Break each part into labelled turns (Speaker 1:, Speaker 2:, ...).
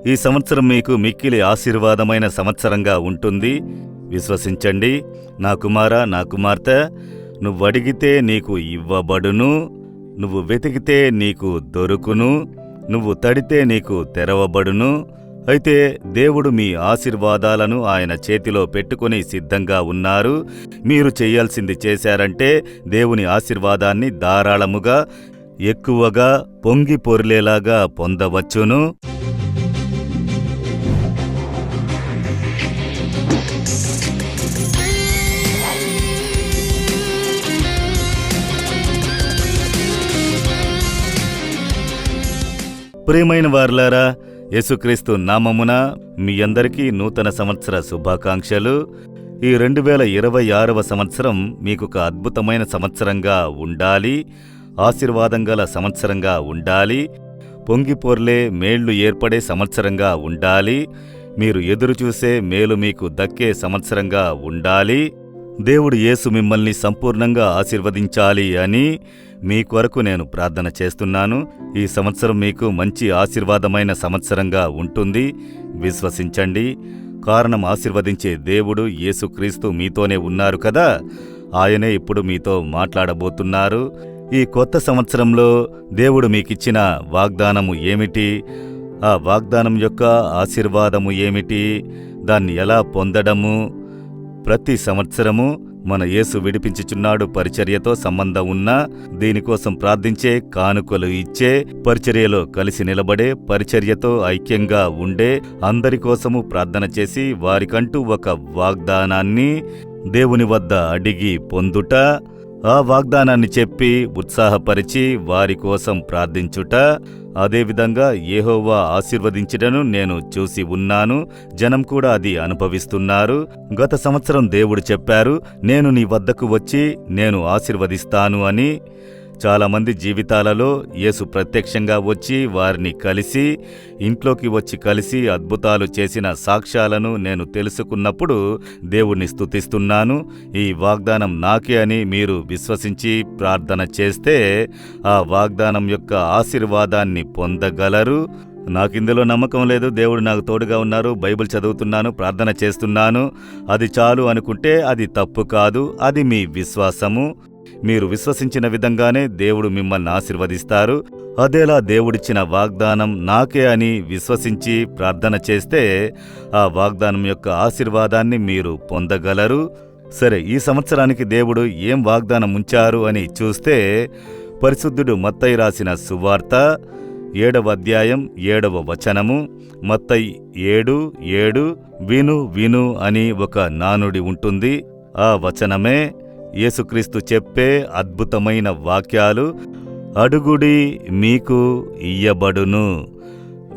Speaker 1: ఈ సంవత్సరం మీకు మిక్కిలి ఆశీర్వాదమైన సంవత్సరంగా ఉంటుంది. విశ్వసించండి. నా కుమారా, నా కుమార్తె, నువ్వడిగితే నీకు ఇవ్వబడును, నువ్వు వెతికితే నీకు దొరుకును, నువ్వు తడితే నీకు తెరవబడును. అయితే దేవుడు మీ ఆశీర్వాదాలను ఆయన చేతిలో పెట్టుకుని సిద్ధంగా ఉన్నారు. మీరు చేయాల్సింది చేశారంటే దేవుని ఆశీర్వాదాన్ని ధారాళముగా, ఎక్కువగా, పొంగి పొర్లేలాగా పొందవచ్చును. ప్రియమైన వారలారా, యేసుక్రీస్తు నామమున మీ అందరికీ నూతన సంవత్సర శుభాకాంక్షలు. ఈ 2026వ సంవత్సరం మీకొక అద్భుతమైన సంవత్సరంగా ఉండాలి, ఆశీర్వాదం గల సంవత్సరంగా ఉండాలి, పొంగిపొర్లే మేళ్లు ఏర్పడే సంవత్సరంగా ఉండాలి, మీరు ఎదురుచూసే మేలు మీకు దక్కే సంవత్సరంగా ఉండాలి. దేవుడు యేసు మిమ్మల్ని సంపూర్ణంగా ఆశీర్వదించాలి అని మీ కొరకు నేను ప్రార్థన చేస్తున్నాను. ఈ సంవత్సరం మీకు మంచి ఆశీర్వాదమైన సంవత్సరంగా ఉంటుంది. విశ్వసించండి. కారణం, ఆశీర్వదించే దేవుడు యేసుక్రీస్తు మీతోనే ఉన్నారు కదా. ఆయనే ఇప్పుడు మీతో మాట్లాడబోతున్నారు. ఈ కొత్త సంవత్సరంలో దేవుడు మీకిచ్చిన వాగ్దానము ఏమిటి, ఆ వాగ్దానం యొక్క ఆశీర్వాదము ఏమిటి, దాన్ని ఎలా పొందడము. ప్రతి సంవత్సరము మన యేసు విడిపించుచున్నాడు పరిచర్యతో సంబంధం ఉన్న, దీనికోసం ప్రార్థించే, కానుకలు ఇచ్చే, పరిచర్యలో కలిసి నిలబడే, పరిచర్యతో ఐక్యంగా ఉండే, అందరి కోసము ప్రార్థన చేసి వారికంటూ ఒక వాగ్దానాన్ని దేవుని వద్ద అడిగి పొందుట, ఆ వాగ్దానాన్ని చెప్పి ఉత్సాహపరిచి వారి కోసం ప్రార్థించుట. అదేవిధంగా యెహోవా ఆశీర్వదించుటను నేను చూసి ఉన్నాను. జనం కూడా అది అనుభవిస్తున్నారు. గత సంవత్సరం దేవుడు చెప్పారు, నేను నీ వద్దకు వచ్చి నేను ఆశీర్వదిస్తాను అని. చాలామంది జీవితాలలో యేసు ప్రత్యక్షంగా వచ్చి వారిని కలిసి, ఇంట్లోకి వచ్చి కలిసి అద్భుతాలు చేసిన సాక్ష్యాలను నేను తెలుసుకున్నప్పుడు దేవుణ్ణి స్తుతిస్తున్నాను. ఈ వాగ్దానం నాకే అని మీరు విశ్వసించి ప్రార్థన చేస్తే ఆ వాగ్దానం యొక్క ఆశీర్వాదాన్ని పొందగలరు. నాకిందులో నమ్మకం లేదు, దేవుడు నాకు తోడుగా ఉన్నారు, బైబిల్ చదువుతున్నాను, ప్రార్థన చేస్తున్నాను, అది చాలు అనుకుంటే అది తప్పు కాదు. అది మీ విశ్వాసము. మీరు విశ్వసించిన విధంగానే దేవుడు మిమ్మల్ని ఆశీర్వదిస్తారు. అదేలా దేవుడిచ్చిన వాగ్దానం నాకే అని విశ్వసించి ప్రార్థన చేస్తే ఆ వాగ్దానం యొక్క ఆశీర్వాదాన్ని మీరు పొందగలరు. సరే, ఈ సంవత్సరానికి దేవుడు ఏం వాగ్దానం ఉంచారు అని చూస్తే, పరిశుద్ధుడు మత్తయి రాసిన సువార్త 7వ అధ్యాయం 7వ వచనము. మత్తయి 7:7 విను విను అని ఒక నానుడి ఉంటుంది. ఆ వచనమే యేసుక్రీస్తు చెప్పే అద్భుతమైన వాక్యాలు. అడుగుడి మీకు ఇయ్యబడును,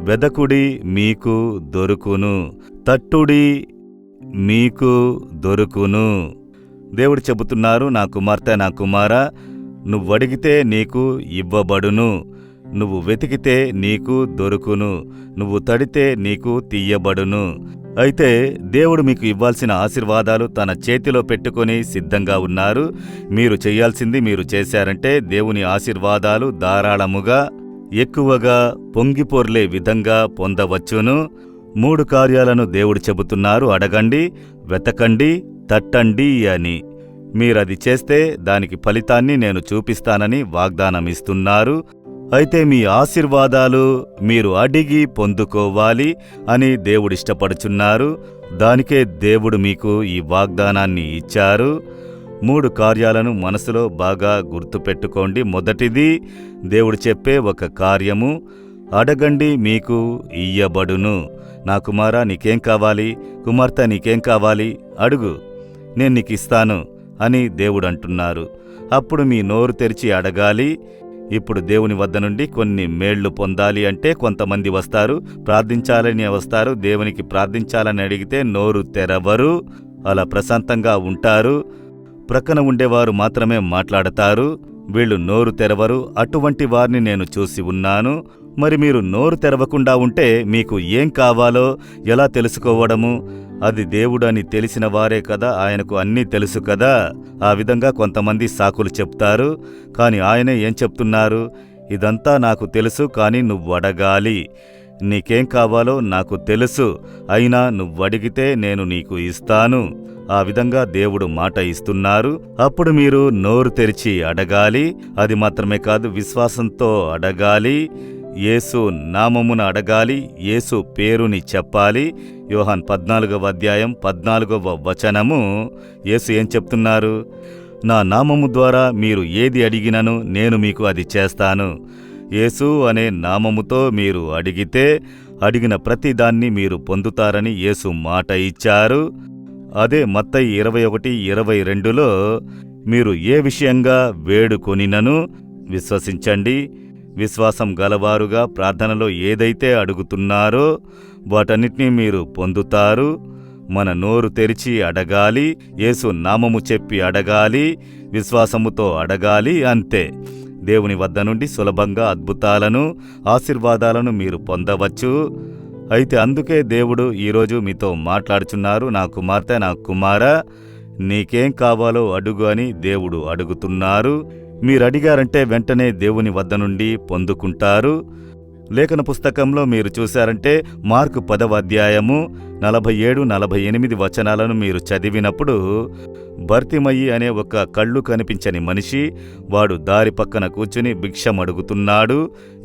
Speaker 1: వెదకుడి మీకు దొరుకును, తట్టుడి మీకు దొరుకును. దేవుడు చెబుతున్నారు, నా కుమార్తె, నా కుమారా, నువ్వడిగితే నీకు ఇవ్వబడును, నువ్వు వెతికితే నీకు దొరుకును, నువ్వు తడితే నీకు తీయబడును. అయితే దేవుడు మీకు ఇవ్వాల్సిన ఆశీర్వాదాలు తన చేతిలో పెట్టుకొని సిద్ధంగా ఉన్నారు. మీరు చేయాల్సింది మీరు చేశారంటే దేవుని ఆశీర్వాదాలు ధారాళముగా, ఎక్కువగా, పొంగిపొర్లే విధంగా పొందవచ్చును. 3 కార్యాలను దేవుడు చెబుతున్నారు. అడగండి, వెతకండి, తట్టండి అని. మీరది చేస్తే దానికి ఫలితాన్ని నేను చూపిస్తానని వాగ్దానమిస్తున్నారు. అయితే మీ ఆశీర్వాదాలు మీరు అడిగి పొందుకోవాలి అని దేవుడిష్టపడుచున్నారు. దానికే దేవుడు మీకు ఈ వాగ్దానాన్ని ఇచ్చారు. 3 కార్యాలను మనసులో బాగా గుర్తుపెట్టుకోండి. మొదటిది, దేవుడు చెప్పే ఒక కార్యము, అడగండి మీకు ఇయ్యబడును. నా కుమారా, నీకేం కావాలి, కుమార్తె నీకేం కావాలి, అడుగు, నేను నీకిస్తాను అని దేవుడు అంటున్నారు. అప్పుడు మీ నోరు తెరిచి అడగాలి. ఇప్పుడు దేవుని వద్ద నుండి కొన్ని మేళ్లు పొందాలి అంటే కొంతమంది వస్తారు, ప్రార్థించాలని వస్తారు. దేవునికి ప్రార్థించాలని అడిగితే నోరు తెరవరు, అలా ప్రశాంతంగా ఉంటారు. ప్రక్కన ఉండేవారు మాత్రమే మాట్లాడతారు, వీళ్ళు నోరు తెరవరు. అటువంటి వారిని నేను చూసి ఉన్నాను. మరి మీరు నోరు తెరవకుండా ఉంటే మీకు ఏం కావాలో ఎలా తెలుసుకోవడము? అది దేవుడని తెలిసిన వారే కదా, ఆయనకు అన్నీ తెలుసు కదా. ఆ విధంగా కొంతమంది సాకులు చెప్తారు. కాని ఆయనే ఏం చెప్తున్నారు? ఇదంతా నాకు తెలుసు, కాని నువ్వు అడగాలి. నీకేం కావాలో నాకు తెలుసు, అయినా నువ్వడిగితే నేను నీకు ఇస్తాను. ఆ విధంగా దేవుడు మాట ఇస్తున్నారు. అప్పుడు మీరు నోరు తెరిచి అడగాలి. అది మాత్రమే కాదు, విశ్వాసంతో అడగాలి. యేసు నామమున అడగాలి. యేసు పేరుని చెప్పాలి. యోహాన్ 14వ అధ్యాయం 14వ వచనము యేసు ఏం చెప్తున్నారు? నా నామము ద్వారా మీరు ఏది అడిగినను నేను మీకు అది చేస్తాను. యేసు అనే నామముతో మీరు అడిగితే అడిగిన ప్రతిదాన్ని మీరు పొందుతారని యేసు మాట ఇచ్చారు. అదే మత్తయి 21:22లో మీరు ఏ విషయంగా వేడుకొనినను విశ్వసించండి, విశ్వాసం గలవారుగా ప్రార్థనలో ఏదైతే అడుగుతున్నారో వాటన్నిటినీ మీరు పొందుతారు. మన నోరు తెరిచి అడగాలి, యేసు నామము చెప్పి అడగాలి, విశ్వాసముతో అడగాలి, అంతే. దేవుని వద్ద నుండి సులభంగా అద్భుతాలను, ఆశీర్వాదాలను మీరు పొందవచ్చు. అయితే అందుకే దేవుడు ఈరోజు మీతో మాట్లాడుచున్నారు. నా కుమార్తె, నా కుమారా, నీకేం కావాలో అడుగు అని దేవుడు అడుగుతున్నారు. మీరడిగారంటే వెంటనే దేవుని వద్ద నుండి పొందుకుంటారు. లేఖన పుస్తకంలో మీరు చూశారంటే మార్కు 10వ అధ్యాయము 47-48 వచనాలను మీరు చదివినప్పుడు బర్తిమయి అనే ఒక కళ్ళు కనిపించని మనిషి, వాడు దారి పక్కన కూర్చుని భిక్షమడుగుతున్నాడు.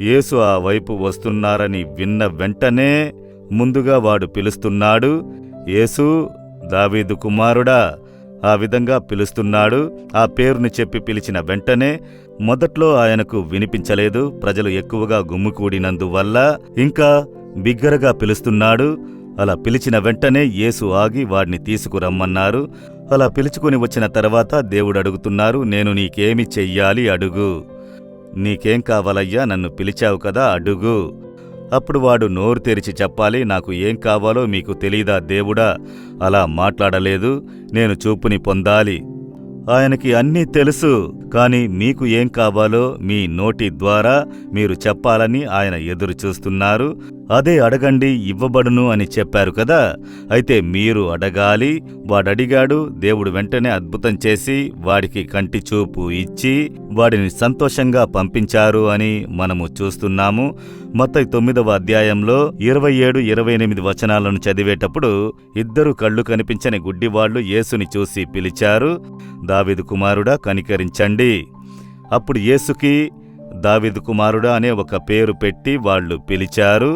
Speaker 1: యేసు ఆ వైపు వస్తున్నారని విన్న వెంటనే ముందుగా వాడు పిలుస్తున్నాడు, యేసు, దావీదు కుమారుడా. ఆ విధంగా పిలుస్తున్నాడు. ఆ పేరుని చెప్పి పిలిచిన వెంటనే మొదట్లో ఆయనకు వినిపించలేదు. ప్రజలు ఎక్కువగా గుమ్మికూడినందువల్ల ఇంకా బిగ్గరగా పిలుస్తున్నాడు. అలా పిలిచిన వెంటనే యేసు ఆగి వాడిని తీసుకురమ్మన్నారు. అలా పిలుచుకుని వచ్చిన తర్వాత దేవుడు అడుగుతున్నారు, నేను నీకేమి చెయ్యాలి అడుగు. నీకేం కావాలయ్యా, నన్ను పిలిచావు కదా, అడుగు. అప్పుడు వాడు నోరు తెరిచి చెప్పాలి, నాకు ఏం కావాలో మీకు తెలీదా దేవుడా? అలా మాట్లాడలేదు. నేను చూపుని పొందాలి. ఆయనకి అన్నీ తెలుసు, కాని మీకు ఏం కావాలో మీ నోటి ద్వారా మీరు చెప్పాలని ఆయన ఎదురు చూస్తున్నారు. అదే అడగండి ఇవ్వబడును అని చెప్పారు కదా. అయితే మీరు అడగాలి. వాడడిగాడు. దేవుడు వెంటనే అద్భుతం చేసి వాడికి కంటి చూపు ఇచ్చి వాడిని సంతోషంగా పంపించారు అని మనము చూస్తున్నాము. మత్తయి 9వ అధ్యాయంలో 27-28 వచనాలను చదివేటప్పుడు 2 కళ్ళు కనిపించని గుడ్డివాళ్లు యేసుని చూసి పిలిచారు, దావీదు కుమారుడా, కనికరించండి. అప్పుడు యేసుకి దావీదు కుమారుడా అనే ఒక పేరు పెట్టి వాళ్ళు పిలిచారు.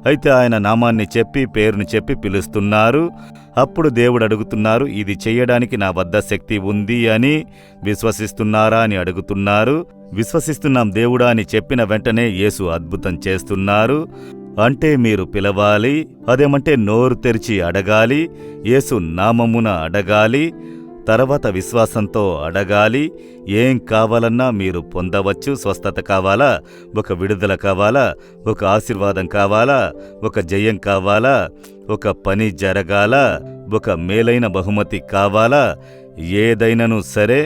Speaker 1: అయితే ఆయన నామాన్ని చెప్పి పేరుని చెప్పి పిలుస్తున్నారు. అప్పుడు దేవుడు అడుగుతున్నారు, ఇది చెయ్యడానికి నా వద్ద శక్తి ఉంది అని విశ్వసిస్తున్నారా అని అడుగుతున్నారు. విశ్వసిస్తున్నాం దేవుడా అని చెప్పిన వెంటనే యేసు అద్భుతం చేస్తున్నారు. అంటే మీరు పిలవాలి. అదేమంటే నోరు తెరిచి అడగాలి, యేసు నామమున అడగాలి, తర్వాత విశ్వాసంతో అడగాలి. ఏం కావాలన్నా మీరు పొందవచ్చు. స్వస్థత కావాలా, ఒక విడుదల కావాలా, ఒక ఆశీర్వాదం కావాలా, ఒక జయం కావాలా, ఒక పని జరగాల, ఒక మేలైన బహుమతి కావాలా, ఏదైనను సరే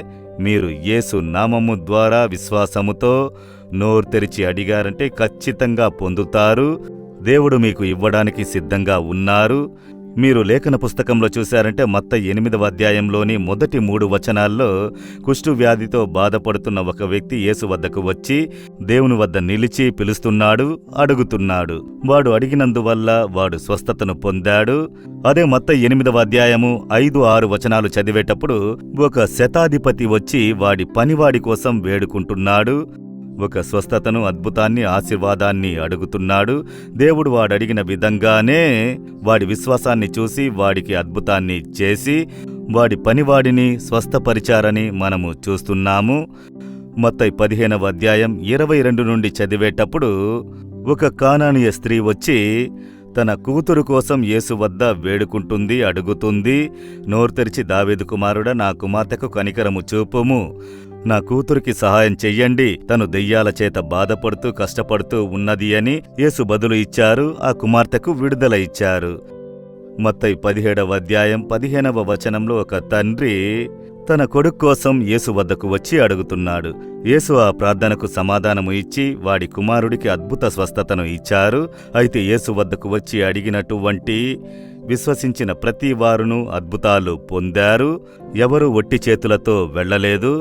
Speaker 1: మీరు యేసు నామము ద్వారా విశ్వాసముతో నోరు తెరిచి అడిగారంటే ఖచ్చితంగా పొందుతారు. దేవుడు మీకు ఇవ్వడానికి సిద్ధంగా ఉన్నారు. మీరు లేఖన పుస్తకంలో చూశారంటే మత్తయి 8వ అధ్యాయంలోని మొదటి 3 వచనాల్లో కుష్టు వ్యాధితో బాధపడుతున్న ఒక వ్యక్తి యేసు వద్దకు వచ్చి దేవుని వద్ద నిలిచి పిలుస్తున్నాడు, అడుగుతున్నాడు. వాడు అడిగినందువల్ల వాడు స్వస్థతను పొందాడు. అదే మత్తయి 8వ అధ్యాయము 5-6 వచనాలు చదివేటప్పుడు ఒక శతాధిపతి వచ్చి వాడి పనివాడి కోసం వేడుకుంటున్నాడు. ఒక స్వస్థతను, అద్భుతాన్ని, ఆశీర్వాదాన్ని అడుగుతున్నాడు. దేవుడు వాడడిగిన విధంగానే వాడి విశ్వాసాన్ని చూసి వాడికి అద్భుతాన్ని చేసి వాడి పనివాడిని స్వస్థపరిచారని మనము చూస్తున్నాము. మత్తయి 15వ అధ్యాయం 22 నుండి చదివేటప్పుడు ఒక కానానీయ స్త్రీ వచ్చి తన కూతురు కోసం యేసు వద్ద వేడుకుంటుంది, అడుగుతుంది. నోరు తెరిచి, దావీదు కుమారుడా, నా కుమార్తెకు కనికరము చూపుము, నా కూతురికి సహాయం చెయ్యండి, తను దెయ్యాల చేత బాధపడుతూ కష్టపడుతూ ఉన్నది అని యేసు బదులు ఇచ్చారు. ఆ కుమార్తెకు విడుదల ఇచ్చారు. మత్తయి 17వ అధ్యాయం 15వ వచనంలో ఒక తండ్రి తన కొడుకు కోసం యేసు వద్దకు వచ్చి అడుగుతున్నాడు. యేసు ఆ ప్రార్థనకు సమాధానము ఇచ్చి వాడి కుమారుడికి అద్భుత స్వస్థతను ఇచ్చారు. అయితే యేసు వద్దకు వచ్చి అడిగినటువంటి విశ్వసించిన ప్రతి వారును అద్భుతాలు పొందారు. ఎవరు ఒట్టి చేతులతో వెళ్లలేదు.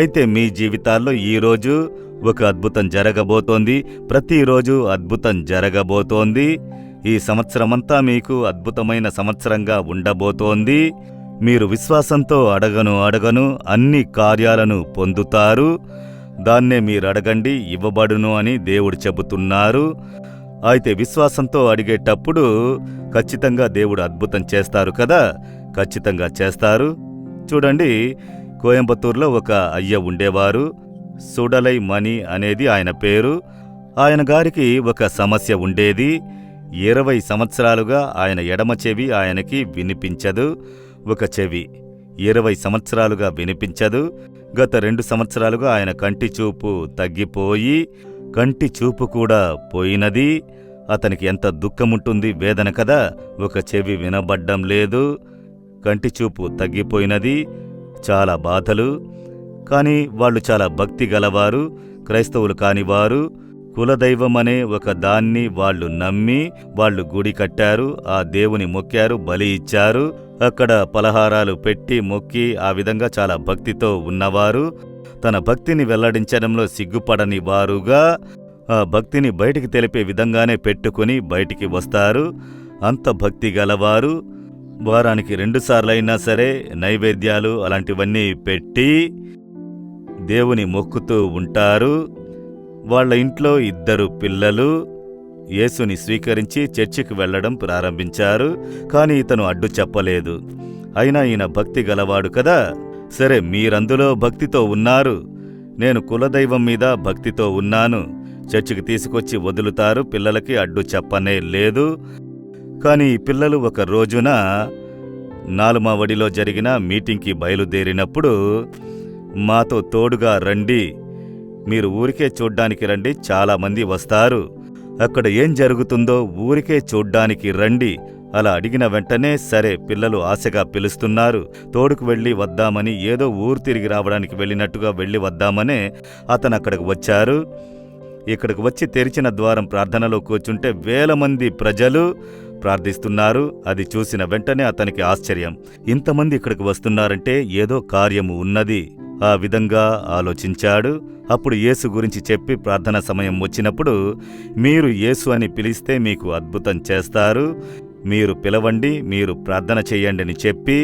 Speaker 1: అయితే మీ జీవితాల్లో ఈరోజు ఒక అద్భుతం జరగబోతోంది. ప్రతిరోజు అద్భుతం జరగబోతోంది. ఈ సంవత్సరమంతా మీకు అద్భుతమైన సంవత్సరంగా ఉండబోతోంది. మీరు విశ్వాసంతో అడగను అన్ని కార్యాలను పొందుతారు. దాన్నే మీరు అడగండి, ఇవ్వబడును అని దేవుడు చెబుతున్నారు. అయితే విశ్వాసంతో అడిగేటప్పుడు ఖచ్చితంగా దేవుడు అద్భుతం చేస్తారు కదా, ఖచ్చితంగా చేస్తారు. చూడండి, కోయంబత్తూరులో ఒక అయ్య ఉండేవారు. సుడలై మణి అనేది ఆయన పేరు. ఆయన గారికి ఒక సమస్య ఉండేది. 20 సంవత్సరాలుగా ఆయన ఎడమ చెవి ఆయనకి వినిపించదు. ఒక చెవి 20 సంవత్సరాలుగా వినిపించదు. గత 2 సంవత్సరాలుగా ఆయన కంటి చూపు తగ్గిపోయి కంటి చూపు కూడా పోయినది. అతనికి ఎంత దుఃఖముంటుంది, వేదన కదా. ఒక చెవి వినబడ్డం లేదు, కంటి చూపు తగ్గిపోయినది, చాలా బాధలు. కానీ వాళ్ళు చాలా భక్తి గలవారు, క్రైస్తవులు కానివారు. కులదైవమనే ఒక దాన్ని వాళ్ళు నమ్మి వాళ్ళు గుడి కట్టారు, ఆ దేవుని మొక్కారు, బలి ఇచ్చారు. అక్కడ పలహారాలు పెట్టి మొక్కి ఆ విధంగా చాలా భక్తితో ఉన్నవారు. తన భక్తిని వెల్లడించడంలో సిగ్గుపడని వారుగా ఆ భక్తిని బయటికి తెలిపే విధంగానే పెట్టుకుని బయటికి వస్తారు. అంత భక్తి గలవారు. వారానికి 2 సార్లైనా సరే నైవేద్యాలు అలాంటివన్నీ పెట్టి దేవుని మొక్కుతూ ఉంటారు. వాళ్ళ ఇంట్లో 2 పిల్లలు యేసుని స్వీకరించి చర్చికి వెళ్లడం ప్రారంభించారు. కాని ఇతను అడ్డు చెప్పలేదు. అయినా ఈయన భక్తి గలవాడు కదా. సరే, మీరందులో భక్తితో ఉన్నారు, నేను కులదైవం మీద భక్తితో ఉన్నాను, చర్చికి తీసుకొచ్చి వదులుతారు, పిల్లలకి అడ్డు చెప్పనే లేదు. కాని ఈ పిల్లలు ఒక రోజున నాలుమావడిలో జరిగిన మీటింగ్కి బయలుదేరినప్పుడు, మాతో తోడుగా రండి, మీరు ఊరికే చూడ్డానికి రండి, చాలామంది వస్తారు, అక్కడ ఏం జరుగుతుందో ఊరికే చూడ్డానికి రండి. అలా అడిగిన వెంటనే సరే, పిల్లలు ఆశగా పిలుస్తున్నారు, తోడుకు వెళ్ళి వద్దామని, ఏదో ఊరు తిరిగి రావడానికి వెళ్ళినట్టుగా వెళ్ళి వద్దామనే అతను అక్కడికి వచ్చారు. ఇక్కడికి వచ్చి తెరిచిన ద్వారం ప్రార్థనలో కూర్చుంటే 1000 మంది ప్రజలు ప్రార్థిస్తున్నారు. అది చూసిన వెంటనే అతనికి ఆశ్చర్యం, ఇంతమంది ఇక్కడికి వస్తున్నారంటే ఏదో కార్యము ఉన్నది. ఆ విధంగా ఆలోచించాడు. అప్పుడు యేసు గురించి చెప్పి ప్రార్థన సమయం వచ్చినప్పుడు, మీరు యేసు అని పిలిస్తే మీకు అద్భుతం చేస్తారు, మీరు పిలవండి, మీరు ప్రార్థన చెయ్యండి అని చెప్పి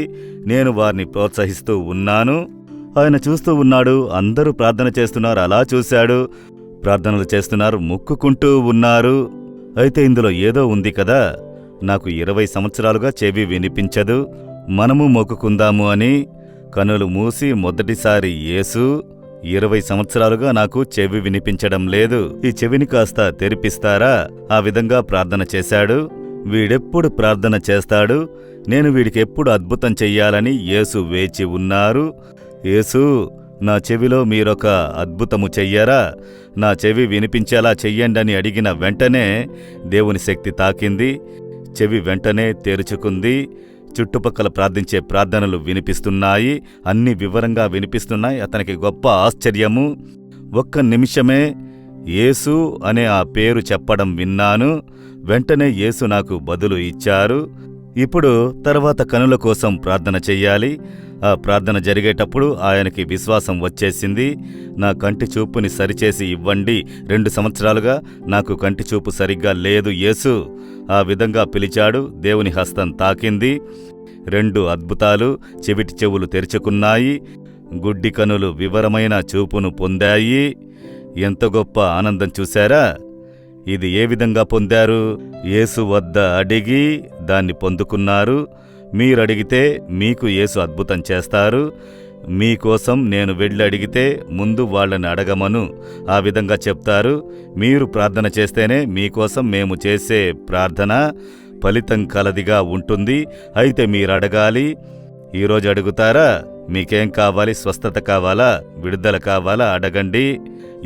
Speaker 1: నేను వారిని ప్రోత్సహిస్తూ ఉన్నాను. ఆయన చూస్తూ ఉన్నాడు, అందరూ ప్రార్థన చేస్తున్నారు, అలా చూశాడు. ప్రార్థనలు చేస్తున్నారు, మొక్కుకుంటూ ఉన్నారు. అయితే ఇందులో ఏదో ఉంది కదా, నాకు 20 సంవత్సరాలుగా చెవి వినిపించదు, మనము మొక్కుకుందాము అని కనులు మూసి మొదటిసారి యేసు, 20 సంవత్సరాలుగా నాకు చెవి వినిపించడం లేదు, ఈ చెవిని కాస్త తెరిపిస్తారా? ఆ విధంగా ప్రార్థన చేశాడు. వీడెప్పుడు ప్రార్థన చేస్తాడు, నేను వీడికి ఎప్పుడు అద్భుతం చెయ్యాలని యేసు వేచి ఉన్నారు. యేసు, నా చెవిలో మీరొక అద్భుతము చెయ్యరా, నా చెవి వినిపించేలా చెయ్యండని అడిగిన వెంటనే దేవుని శక్తి తాకింది. చెవి వెంటనే తెరుచుకుంది. చుట్టుపక్కల ప్రార్థించే ప్రార్థనలు వినిపిస్తున్నాయి, అన్ని వివరంగా వినిపిస్తున్నాయి. అతనికి గొప్ప ఆశ్చర్యము. 1 నిమిషమే యేసు అనే ఆ పేరు చెప్పడం విన్నాను. వెంటనే యేసు నాకు బదులు ఇచ్చారు. ఇప్పుడు తర్వాత కనుల కోసం ప్రార్థన చెయ్యాలి. ఆ ప్రార్థన జరిగేటప్పుడు ఆయనకి విశ్వాసం వచ్చేసింది. నా కంటి చూపుని సరిచేసి ఇవ్వండి, 2 సంవత్సరాలుగా నాకు కంటి చూపు సరిగ్గా లేదు యేసు. ఆ విధంగా పిలిచాడు. దేవుని హస్తం తాకింది. 2 అద్భుతాలు, చెవిటి చెవులు తెరుచుకున్నాయి, గుడ్డి కనులు వివరమైన చూపును పొందాయి. ఎంత గొప్ప ఆనందం చూశారా? ఇది ఏ విధంగా పొందారు? యేసు వద్ద అడిగి దాన్ని పొందుకున్నారు. మీరడిగితే మీకు యేసు అద్భుతం చేస్తారు. మీకోసం నేను వెళ్ళి అడిగితే ముందు వాళ్ళని అడగమను, ఆ విధంగా చెప్తారు. మీరు ప్రార్థన చేస్తేనే మీకోసం మేము చేసే ప్రార్థన ఫలితం కలదిగా ఉంటుంది. అయితే మీరడగాలి. ఈరోజు అడుగుతారా? మీకేం కావాలి? స్వస్థత కావాలా? విడుదల కావాలా? అడగండి.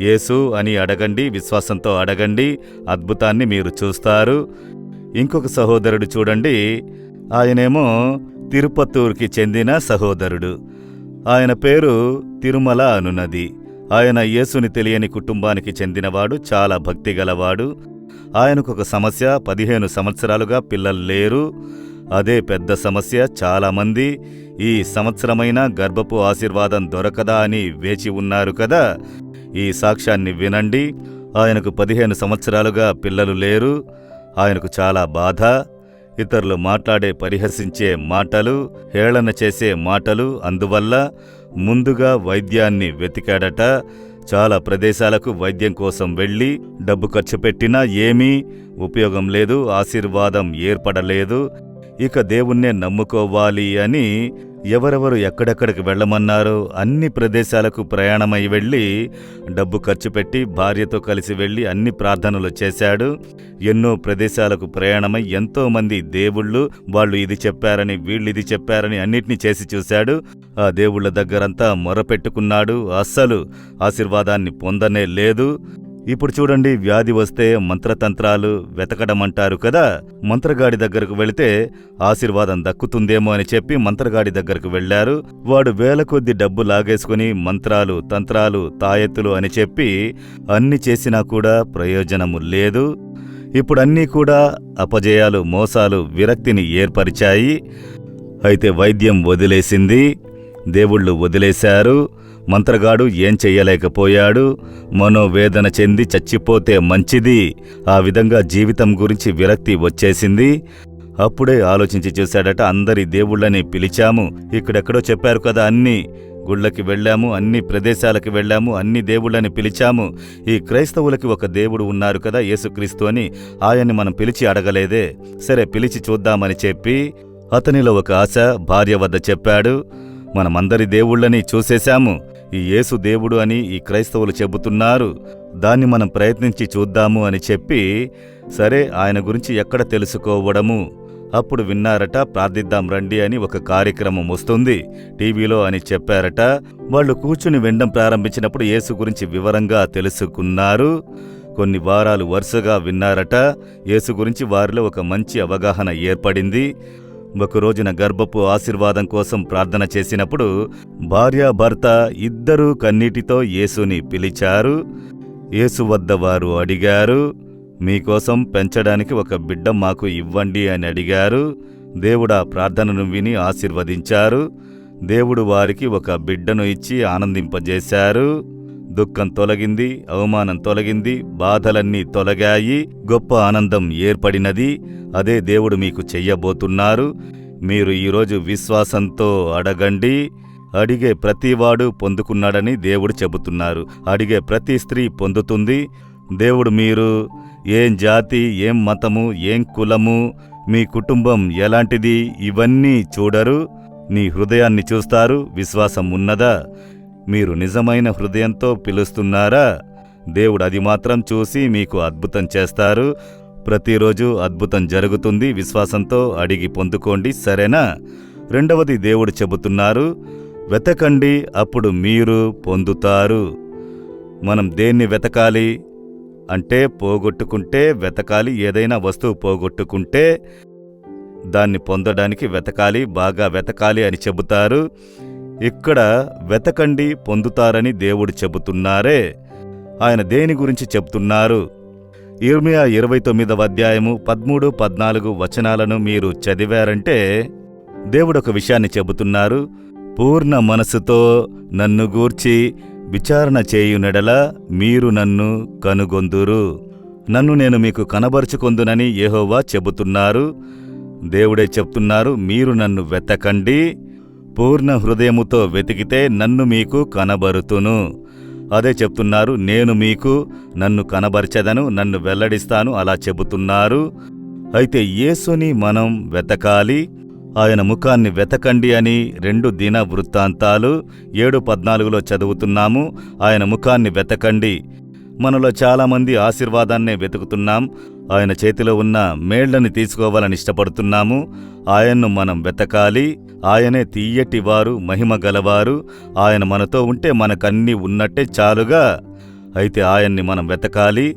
Speaker 1: యేసు అని అడగండి, విశ్వాసంతో అడగండి, అద్భుతాన్ని మీరు చూస్తారు. ఇంకొక సహోదరుడు చూడండి, ఆయనేమో తిరుపత్తూరుకి చెందిన సహోదరుడు. ఆయన పేరు తిరుమల అనున్నది. ఆయన యేసుని తెలియని కుటుంబానికి చెందినవాడు, చాలా భక్తిగలవాడు. ఆయనకొక సమస్య, 15 సంవత్సరాలుగా పిల్లలు లేరు. అదే పెద్ద సమస్య. చాలామంది ఈ సంవత్సరమైనా గర్భపు ఆశీర్వాదం దొరకదా అని వేచి ఉన్నారు కదా. ఈ సాక్ష్యాన్ని వినండి. ఆయనకు 15 సంవత్సరాలుగా పిల్లలు లేరు. ఆయనకు చాలా బాధ. ఇతరులు మాట్లాడే పరిహసించే మాటలు, హేళన చేసే మాటలు. అందువల్ల ముందుగా వైద్యాన్ని వెతికాడట. చాలా ప్రదేశాలకు వైద్యం కోసం వెళ్ళి డబ్బు ఖర్చు పెట్టినా ఏమీ ఉపయోగం లేదు, ఆశీర్వాదం ఏర్పడలేదు. ఇక దేవుణ్ణే నమ్ముకోవాలి అని ఎవరెవరు ఎక్కడెక్కడికి వెళ్ళమన్నారో అన్ని ప్రదేశాలకు ప్రయాణమై వెళ్ళి డబ్బు ఖర్చు పెట్టి భార్యతో కలిసి వెళ్ళి అన్ని ప్రార్థనలు చేశాడు. ఎన్నో ప్రదేశాలకు ప్రయాణమై ఎంతోమంది దేవుళ్ళు వాళ్ళు ఇది చెప్పారని వీళ్ళు ఇది చెప్పారని అన్నిటినీ చేసి చూశాడు. ఆ దేవుళ్ళ దగ్గరంతా మొరపెట్టుకున్నాడు. అస్సలు ఆశీర్వాదాన్ని పొందనే లేదు. ఇప్పుడు చూడండి, వ్యాధి వస్తే మంత్రతంత్రాలు వెతకడమంటారు కదా. మంత్రగాడి దగ్గరకు వెళితే ఆశీర్వాదం దక్కుతుందేమో అని చెప్పి మంత్రగాడి దగ్గరకు వెళ్లారు. వాడు వేల కొద్ది డబ్బు లాగేసుకుని మంత్రాలు, తంత్రాలు, తాయెత్తులు అని చెప్పి అన్ని చేసినా కూడా ప్రయోజనము లేదు. ఇప్పుడన్నీ కూడా అపజయాలు, మోసాలు, విరక్తిని ఏర్పరిచాయి. అయితే వైద్యం వదిలేసింది, దేవుళ్ళు వదిలేశారు. మంత్రగాడు ఏం చెయ్యలేకపోయాడు. మనోవేదన చెంది చచ్చిపోతే మంచిది. ఆ విధంగా జీవితం గురించి విరక్తి వచ్చేసింది. అప్పుడే ఆలోచించి చూశాడట, అందరి దేవుళ్ళని పిలిచాము, ఇక్కడెక్కడో చెప్పారు కదా, అన్ని గుళ్ళకి వెళ్ళాము, అన్ని ప్రదేశాలకి వెళ్ళాము, అన్ని దేవుళ్ళని పిలిచాము. ఈ క్రైస్తవులకి ఒక దేవుడు ఉన్నారు కదా, యేసుక్రీస్తు అని, ఆయన్ని మనం పిలిచి అడగలేదే. సరే పిలిచి చూద్దామని చెప్పి అతనిలో ఒక ఆశ భార్య వద్ద చెప్పాడు. మనమందరి దేవుళ్ళని చూసేశాము, ఈ యేసు దేవుడు అని ఈ క్రైస్తవులు చెబుతున్నారు, దాన్ని మనం ప్రయత్నించి చూద్దాము అని చెప్పి, సరే ఆయన గురించి ఎక్కడ తెలుసుకోవడము. అప్పుడు విన్నారట, ప్రార్థిద్దాం రండి అని ఒక కార్యక్రమం వస్తుంది టీవీలో అని చెప్పారట. వాళ్ళు కూర్చుని వినడం ప్రారంభించినప్పుడు యేసు గురించి వివరంగా తెలుసుకున్నారు. కొన్ని వారాలు వరుసగా విన్నారట. యేసు గురించి వారిలో ఒక మంచి అవగాహన ఏర్పడింది. ఒకరోజున గర్భపు ఆశీర్వాదం కోసం ప్రార్థన చేసినప్పుడు భార్యాభర్త ఇద్దరూ కన్నీటితో యేసుని పిలిచారు. యేసు వద్ద వారు అడిగారు, మీకోసం పెంచడానికి ఒక బిడ్డ మాకు ఇవ్వండి అని అడిగారు. దేవుడా ప్రార్థనను విని ఆశీర్వదించారు. దేవుడు వారికి ఒక బిడ్డను ఇచ్చి ఆనందింపజేశారు. దుఃఖం తొలగింది, అవమానం తొలగింది, బాధలన్నీ తొలగాయి, గొప్ప ఆనందం ఏర్పడినది. అదే దేవుడు మీకు చెయ్యబోతున్నారు. మీరు ఈరోజు విశ్వాసంతో అడగండి. అడిగే ప్రతివాడు పొందుకున్నాడని దేవుడు చెబుతున్నారు. అడిగే ప్రతి స్త్రీ పొందుతుంది. దేవుడు మీరు ఏం జాతి, ఏం మతము, ఏం కులము, మీ కుటుంబం ఎలాంటిది ఇవన్నీ చూడరు. నీ హృదయాన్ని చూస్తారు. విశ్వాసం ఉన్నదా? మీరు నిజమైన హృదయంతో పిలుస్తున్నారా? దేవుడు అది మాత్రం చూసి మీకు అద్భుతం చేస్తారు. ప్రతిరోజు అద్భుతం జరుగుతుంది. విశ్వాసంతో అడిగి పొందుకోండి, సరేనా? రెండవది దేవుడు చెబుతున్నారు, వెతకండి, అప్పుడు మీరు పొందుతారు. మనం దేన్ని వెతకాలి అంటే, పోగొట్టుకుంటే వెతకాలి. ఏదైనా వస్తువు పోగొట్టుకుంటే దాన్ని పొందడానికి వెతకాలి, బాగా వెతకాలి అని చెబుతారు. ఇక్కడ వెతకండి పొందుతారని దేవుడు చెబుతున్నారే. ఆయన దేని గురించి చెబుతున్నారు? ఇర్మియా 29వ అధ్యాయము 13, 14 వచనాలను మీరు చదివారంటే దేవుడొక విషయాన్ని చెబుతున్నారు. పూర్ణ మనసుతో నన్ను గూర్చి విచారణ చేయునెడల మీరు నన్ను కనుగొందురు. నన్ను నేను మీకు కనబరుచుకొందునని యెహోవా చెబుతున్నారు. దేవుడే చెప్తున్నారు, మీరు నన్ను వెతకండి, పూర్ణ హృదయముతో వెతికితే నన్ను మీకు కనబరుతును. అదే చెప్తున్నారు, నేను మీకు నన్ను కనబరచెదను, నన్ను వెల్లడిస్తాను అలా చెబుతున్నారు. అయితే యేసుని మనం వెతకాలి, ఆయన ముఖాన్ని వెతకండి అని 2 దిన వృత్తాంతాలు 7:14లో చదువుతున్నాము. ఆయన ముఖాన్ని వెతకండి. మనలో చాలామంది ఆశీర్వాదాన్నే వెతుకుతున్నాం. ఆయన చేతిలో ఉన్న మేళ్లని తీసుకోవాలని ఇష్టపడుతున్నాము. ఆయన్ను మనం వెతకాలి. ఆయనే తీయటివారు, మహిమ గలవారు. ఆయన మనతో ఉంటే మనకన్నీ ఉన్నట్టే చాలుగా. అయితే ఆయన్ని మనం వెతకాలి.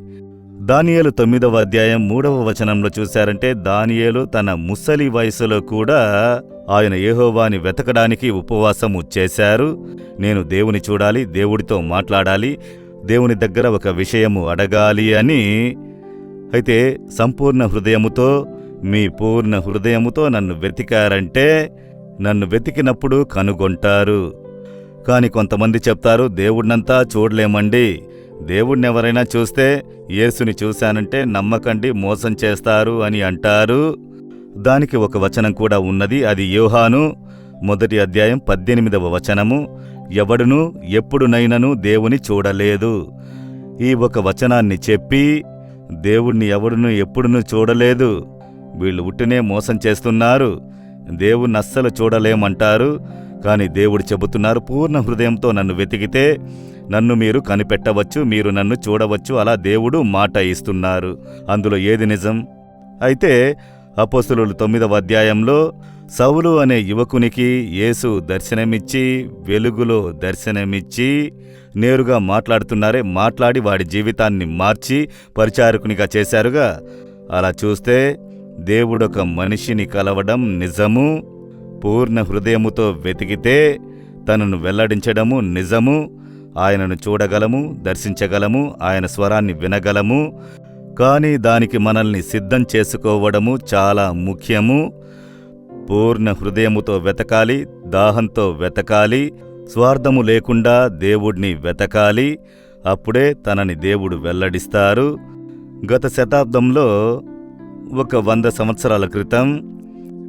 Speaker 1: దానియేలు 9వ అధ్యాయం 3వ వచనంలో చూశారంటే, దానియేలు తన ముసలి వయసులో కూడా ఆయన యెహోవాని వెతకడానికి ఉపవాసము చేశారు. నేను దేవుని చూడాలి, దేవుడితో మాట్లాడాలి, దేవుని దగ్గర ఒక విషయము అడగాలి అని. అయితే సంపూర్ణ హృదయముతో, మీ పూర్ణ హృదయముతో నన్ను వెతికారంటే, నన్ను వెతికినప్పుడు కనుగొంటారు. కాని కొంతమంది చెప్తారు, దేవుడినంతా చూడలేమండి, దేవుణ్ణెవరైనా చూస్తే యేసుని చూశానంటే నమ్మకండి, మోసం చేస్తారు అని అంటారు. దానికి ఒక వచనం కూడా ఉన్నది. అది యోహాను 1వ అధ్యాయం 18వ వచనము. ఎవడునూ ఎప్పుడునైనను దేవుని చూడలేదు. ఈ ఒక వచనాన్ని చెప్పి దేవుణ్ణి ఎవడునూ ఎప్పుడునూ చూడలేదు, వీళ్ళు ఉట్టినే మోసం చేస్తున్నారు, దేవుణ్ణి అస్సలు చూడలేమంటారు. కాని దేవుడు చెబుతున్నారు, పూర్ణ హృదయంతో నన్ను వెతికితే నన్ను మీరు కనిపెట్టవచ్చు, మీరు నన్ను చూడవచ్చు. అలా దేవుడు మాట ఇస్తున్నారు. అందులో ఏది నిజం? అయితే అపోస్తలుల 9వ అధ్యాయంలో సౌలు అనే యువకునికి యేసు దర్శనమిచ్చి, వెలుగులో దర్శనమిచ్చి నేరుగా మాట్లాడుతున్నారే, మాట్లాడి వాడి జీవితాన్ని మార్చి పరిచారకునిగా చేశారుగా. అలా చూస్తే దేవుడొక మనిషిని కలవడం నిజము, పూర్ణ హృదయముతో వెతికితే తనను వెల్లడించడము నిజము. ఆయనను చూడగలము, దర్శించగలము, ఆయన స్వరాన్ని వినగలము. కాని దానికి మనల్ని సిద్ధం చేసుకోవడము చాలా ముఖ్యము. పూర్ణ హృదయముతో వెతకాలి, దాహంతో వెతకాలి, స్వార్థము లేకుండా దేవుణ్ణి వెతకాలి. అప్పుడే తనని దేవుడు వెల్లడిస్తారు. గత శతాబ్దంలో ఒక 100 సంవత్సరాల క్రితం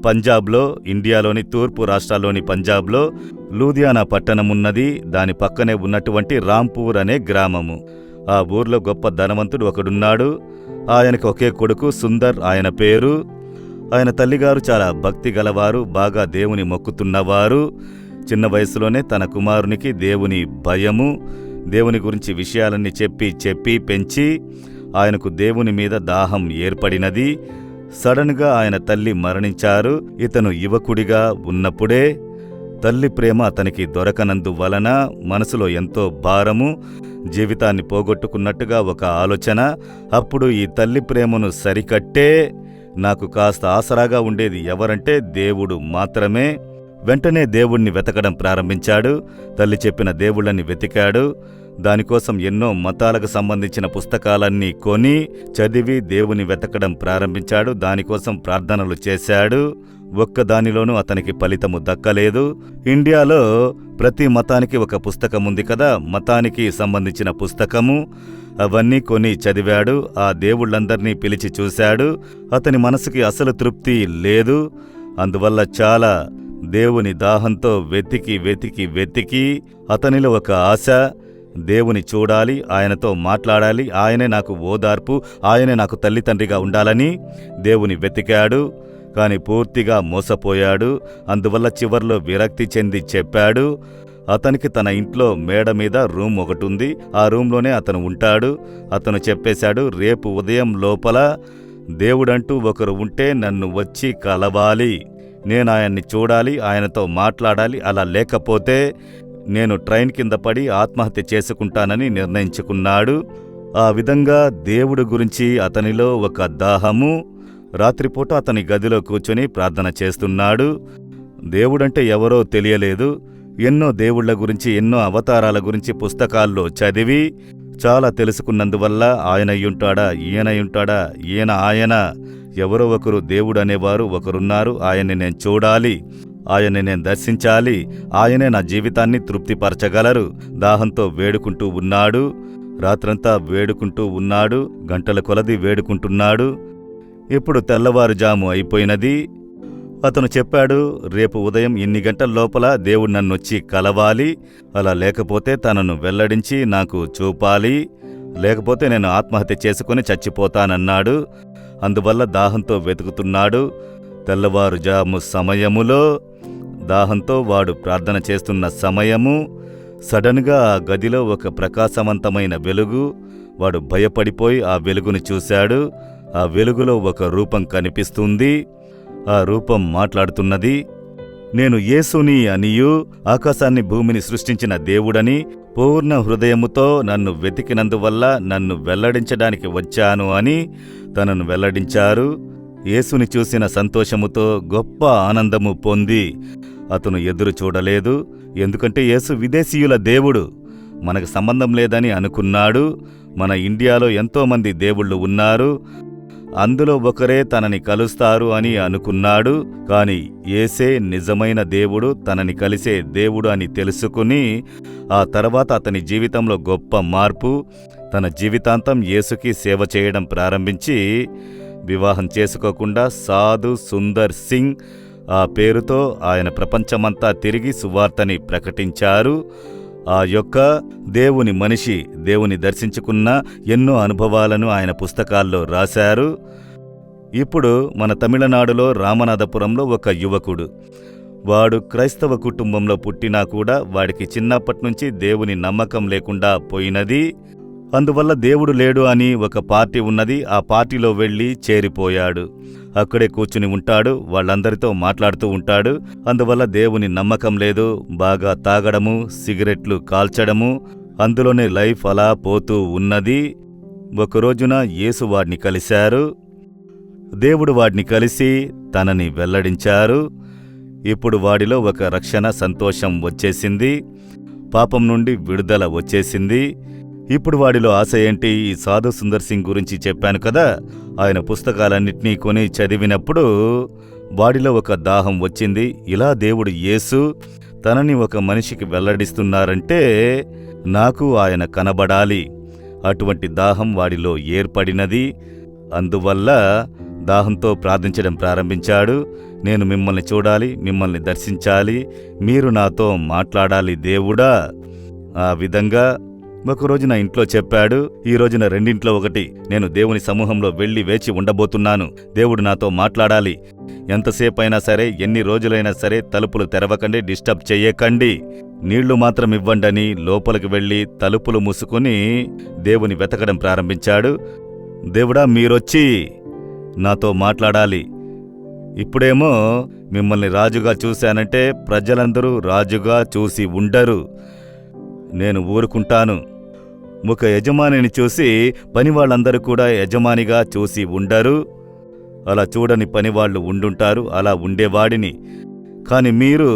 Speaker 1: పంజాబ్లో, ఇండియాలోని తూర్పు రాష్ట్రాల్లోని పంజాబ్లో లూధియానా పట్టణమున్నది. దాని పక్కనే ఉన్నటువంటి రాంపూర్ అనే గ్రామము. ఆ ఊర్లో గొప్ప ధనవంతుడు ఒకడున్నాడు. ఆయనకు ఒకే కొడుకు సుందర్ ఆయన పేరు. ఆయన తల్లిగారు చాలా భక్తి గలవారు, బాగా దేవుని మొక్కుతున్నవారు. చిన్న వయసులోనే తన కుమారునికి దేవుని భయము, దేవుని గురించి విషయాలన్నీ చెప్పి పెంచి ఆయనకు దేవుని మీద దాహం ఏర్పడినది. సడన్గా ఆయన తల్లి మరణించారు. ఇతను యువకుడిగా ఉన్నప్పుడే తల్లి ప్రేమ అతనికి దొరకనందువలన మనసులో ఎంతో భారము, జీవితాన్ని పోగొట్టుకున్నట్టుగా ఒక ఆలోచన. అప్పుడు ఈ తల్లి ప్రేమను సరికట్టే నాకు కాస్త ఆసరాగా ఉండేది ఎవరంటే దేవుడు మాత్రమే. వెంటనే దేవుణ్ణి వెతకడం ప్రారంభించాడు. తల్లి చెప్పిన దేవుళ్ళని వెతికాడు. దానికోసం ఎన్నో మతాలకు సంబంధించిన పుస్తకాలన్నీ కొని చదివి దేవుని వెతకడం ప్రారంభించాడు. దానికోసం ప్రార్థనలు చేశాడు. ఒక్కదానిలోనూ అతనికి ఫలితము దక్కలేదు. ఇండియాలో ప్రతి మతానికి ఒక పుస్తకం ఉంది కదా, మతానికి సంబంధించిన పుస్తకము. అవన్నీ కొని చదివాడు. ఆ దేవుళ్ళందర్నీ పిలిచి చూశాడు. అతని మనసుకి అసలు తృప్తి లేదు. అందువల్ల చాలా దేవుని దాహంతో వెతికి అతనిలో ఒక ఆశ, దేవుని చూడాలి, ఆయనతో మాట్లాడాలి, ఆయనే నాకు ఓదార్పు, ఆయనే నాకు తల్లిదండ్రిగా ఉండాలని దేవుని వెతికాడు. కాని పూర్తిగా మోసపోయాడు. అందువల్ల చివర్లో విరక్తి చెంది చెప్పాడు. అతనికి తన ఇంట్లో మేడ మీద రూమ్ ఒకటుంది. ఆ రూంలోనే అతను ఉంటాడు. అతను చెప్పేశాడు, రేపు ఉదయం లోపల దేవుడంటూ ఒకరు ఉంటే నన్ను వచ్చి కలవాలి, నేను ఆయన్ని చూడాలి, ఆయనతో మాట్లాడాలి. అలా లేకపోతే నేను ట్రైన్ కింద పడి ఆత్మహత్య చేసుకుంటానని నిర్ణయించుకున్నాడు. ఆ విధంగా దేవుడు గురించి అతనిలో ఒక దాహము. రాత్రిపూట అతని గదిలో కూర్చొని ప్రార్థన చేస్తున్నాడు. దేవుడంటే ఎవరో తెలియలేదు. ఎన్నో దేవుళ్ల గురించి, ఎన్నో అవతారాల గురించి పుస్తకాల్లో చదివి చాలా తెలుసుకున్నందువల్ల ఆయనయ్యుంటాడా, ఈయనయ్యుంటాడా, ఆయన ఎవరో ఒకరు దేవుడనేవారు ఒకరున్నారు, ఆయన్ని నేను చూడాలి, ఆయన్ని నేను దర్శించాలి, ఆయనే నా జీవితాన్ని తృప్తిపరచగలరు. దాహంతో వేడుకుంటూ ఉన్నాడు. రాత్రంతా వేడుకుంటూ ఉన్నాడు. గంటల కొలది వేడుకుంటున్నాడు. ఇప్పుడు తెల్లవారుజాము అయిపోయినది. అతను చెప్పాడు, రేపు ఉదయం ఇన్ని గంటల లోపల దేవుడు నన్నొచ్చి కలవాలి, అలా లేకపోతే తనను వెల్లడించి నాకు చూపాలి, లేకపోతే నేను ఆత్మహత్య చేసుకుని చచ్చిపోతానన్నాడు. అందువల్ల దాహంతో వెతుకుతున్నాడు. తెల్లవారుజాము సమయములో, దాహంతో వాడు ప్రార్థన చేస్తున్న సమయము, సడన్గా ఆ గదిలో ఒక ప్రకాశవంతమైన వెలుగు. వాడు భయపడిపోయి ఆ వెలుగును చూశాడు. ఆ వెలుగులో ఒక రూపం కనిపిస్తుంది. ఆ రూపం మాట్లాడుతున్నది, నేను యేసుని అనియు, ఆకాశాన్ని భూమిని సృష్టించిన దేవుడని, పూర్ణ హృదయముతో నన్ను వెతికినందువల్ల నన్ను వెల్లడించడానికి వచ్చాను అని తనను వెల్లడించారు. యేసుని చూసిన సంతోషముతో గొప్ప ఆనందము పొంది అతను ఎదురు చూడలేదు. ఎందుకంటే యేసు విదేశీయుల దేవుడు, మనకు సంబంధం లేదని అనుకున్నాడు. మన ఇండియాలో ఎంతోమంది దేవుళ్ళు ఉన్నారు. అందులో ఒకరే తనని కలుస్తారు అని అనుకున్నాడు. కాని యేసే నిజమైన దేవుడు, తనని కలిసే దేవుడు అని తెలుసుకుని ఆ తర్వాత అతని జీవితంలో గొప్ప మార్పు, తన జీవితాంతం యేసుకి సేవ చేయడం ప్రారంభించి వివాహం చేసుకోకుండా సాధు సుందర్ సింగ్ ఆ పేరుతో ఆయన ప్రపంచమంతా తిరిగి సువార్తని ప్రకటించారు. ఆ యొక్క దేవుని మనిషి దేవుని దర్శించుకున్న ఎన్నో అనుభవాలను ఆయన పుస్తకాల్లో రాశారు. ఇప్పుడు మన తమిళనాడులో రామనాథపురంలో ఒక యువకుడు. వాడు క్రైస్తవ కుటుంబంలో పుట్టినా కూడా వాడికి చిన్నప్పటినుంచి దేవుని నమ్మకం లేకుండా పోయినది. అందువల్ల దేవుడు లేడు అని ఒక పార్టీ ఉన్నది. ఆ పార్టీలో వెళ్ళి చేరిపోయాడు. అక్కడే కూర్చుని ఉంటాడు, వాళ్ళందరితో మాట్లాడుతూ ఉంటాడు. అందువల్ల దేవుని నమ్మకం లేదు. బాగా తాగడము, సిగరెట్లు కాల్చడము, అందులోనే లైఫ్ అలా పోతూ ఉన్నది. ఒకరోజున యేసు వాడిని కలిశారు. దేవుడు వాడిని కలిసి తనని వెల్లడించారు. ఇప్పుడు వాడిలో ఒక రక్షణ సంతోషం వచ్చేసింది. పాపం నుండి విడుదల వచ్చేసింది. ఇప్పుడు వాడిలో ఆశ ఏంటి? ఈ సాధు సుందర్ సింగ్ గురించి చెప్పాను కదా, ఆయన పుస్తకాలన్నింటినీ కొని చదివినప్పుడు వాడిలో ఒక దాహం వచ్చింది. ఇలా దేవుడు యేసు తనని ఒక మనిషికి వెల్లడిస్తున్నారంటే నాకు ఆయన కనబడాలి. అటువంటి దాహం వాడిలో ఏర్పడినది. అందువల్ల దాహంతో ప్రార్థించడం ప్రారంభించాడు. నేను మిమ్మల్ని చూడాలి, మిమ్మల్ని దర్శించాలి, మీరు నాతో మాట్లాడాలి దేవుడా. ఆ విధంగా ఒకరోజు నా ఇంట్లో చెప్పాడు. ఈ రోజున రెండింట్లో ఒకటి. నేను దేవుని సమూహంలో వెళ్లి వేచి ఉండబోతున్నాను. దేవుడు నాతో మాట్లాడాలి. ఎంతసేపైనా సరే, ఎన్ని రోజులైనా సరే తలుపులు తెరవకండి, డిస్టర్బ్ చెయ్యకండి, నీళ్లు మాత్రం ఇవ్వండని లోపలికి వెళ్లి తలుపులు మూసుకుని దేవుని వెతకడం ప్రారంభించాడు. దేవుడా, మీరొచ్చి నాతో మాట్లాడాలి. ఇప్పుడేమో మిమ్మల్ని రాజుగా చూశానంటే ప్రజలందరూ రాజుగా చూసి ఉండరు. నేను ఊరుకుంటాను. ఒక యజమానిని చూసి పనివాళ్ళందరూ కూడా యజమానిగా చూసి ఉండరు. అలా చూడని పనివాళ్లు ఉండుంటారు. అలా ఉండేవాడిని. కాని మీరు